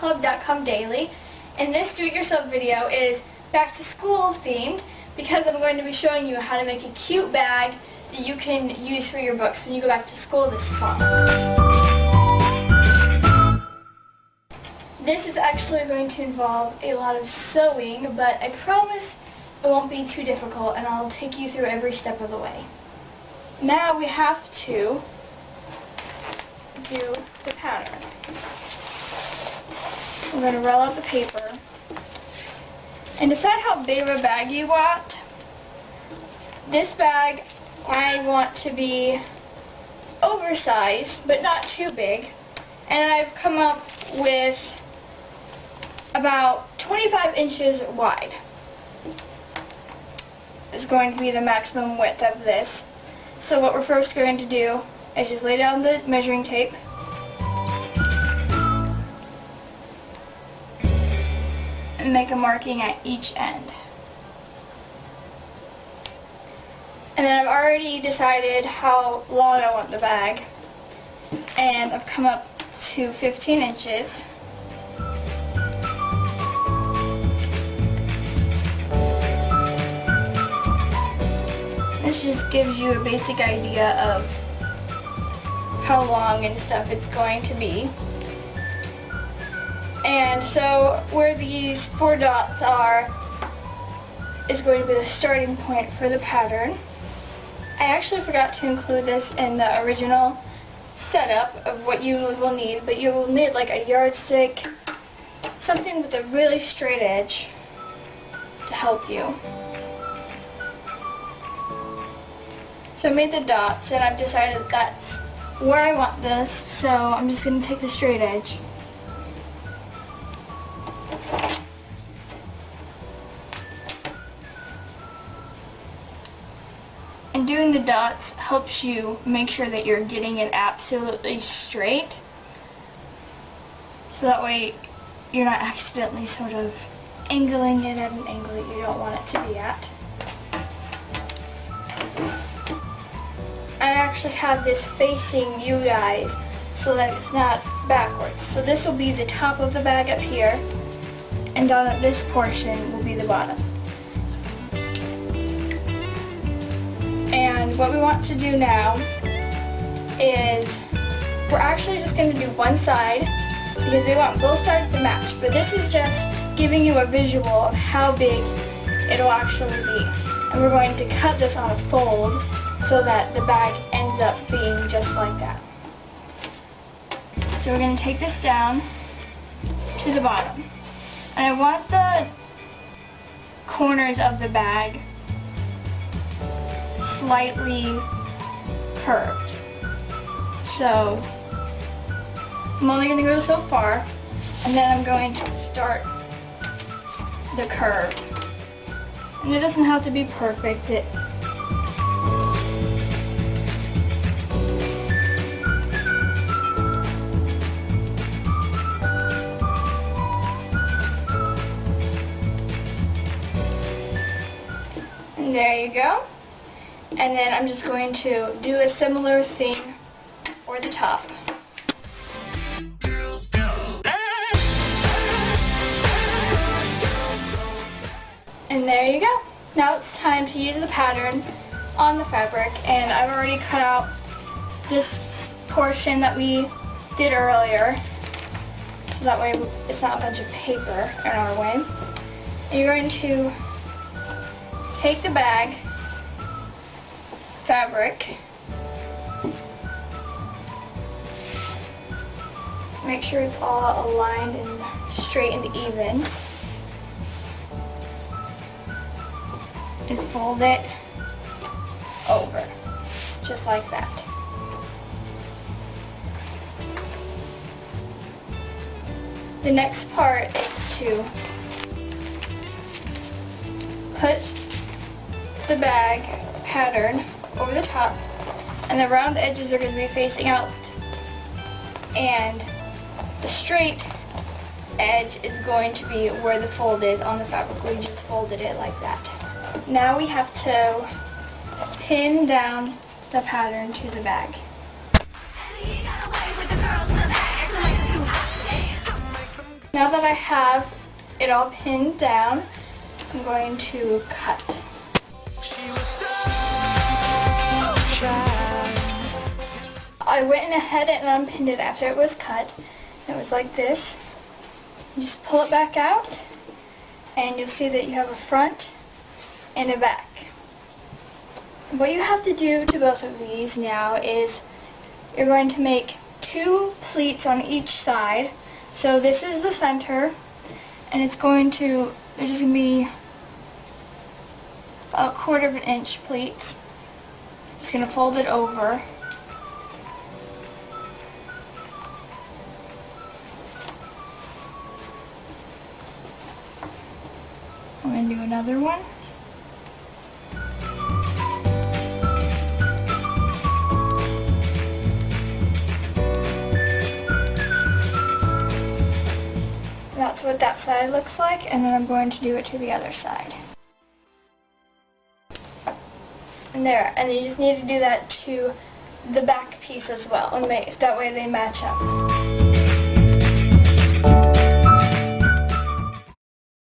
club.com daily, and this do-it-yourself video is back to school themed because I'm going to be showing you how to make a cute bag that you can use for your books when you go back to school this fall. This is actually going to involve a lot of sewing, but I promise it won't be too difficult and I'll take you through every step of the way. Now we have to do the pattern. I'm going to roll out the paper and decide how big of a bag you want. This bag I want to be oversized but not too big, and I've come up with about 25 inches wide. Is going to be the maximum width of this. So what we're first going to do is just lay down the measuring tape and make a marking at each end. And then I've already decided how long I want the bag, and I've come up to 15 inches. This just gives you a basic idea of how long and stuff it's going to be. And so where these 4 dots are is going to be the starting point for the pattern. I actually forgot to include this in the original setup of what you will need, but you will need like a yardstick, something with a really straight edge to help you. So I made the dots and I've decided that's where I want this, so I'm just going to take the straight edge. And doing the dots helps you make sure that you're getting it absolutely straight, so that way you're not accidentally sort of angling it at an angle that you don't want it to be at. I actually have this facing you guys so that it's not backwards. So this will be the top of the bag up here, and down at this portion will be the bottom. And what we want to do now is we're actually just going to do one side because we want both sides to match, but this is just giving you a visual of how big it'll actually be. And we're going to cut this on a fold so that the bag ends up being just like that. So we're going to take this down to the bottom. And I want the corners of the bag slightly curved. So I'm only going to go so far, and then I'm going to start the curve. And it doesn't have to be perfect. And there you go. And then I'm just going to do a similar thing for the top. And there you go. Now it's time to use the pattern on the fabric, and I've already cut out this portion that we did earlier, so that way it's not a bunch of paper in our way. And you're going to take the bag fabric, make sure it's all aligned and straight and even, and fold it over, just like that. The next part is to put the bag pattern over the top, and the round edges are going to be facing out, and the straight edge is going to be where the fold is on the fabric. We just folded it like that. Now we have to pin down the pattern to the bag. Now that I have it all pinned down, I'm going to cut. I went ahead and unpinned it after it was cut. It was like this. You just pull it back out and you'll see that you have a front and a back. What you have to do to both of these now is you're going to make 2 pleats on each side. So this is the center, and there's going to be a 1/4 inch pleat. Just going to fold it over. I'm going to do another one. That's what that side looks like, and then I'm going to do it to the other side. And there, and you just need to do that to the back piece as well, and that way they match up.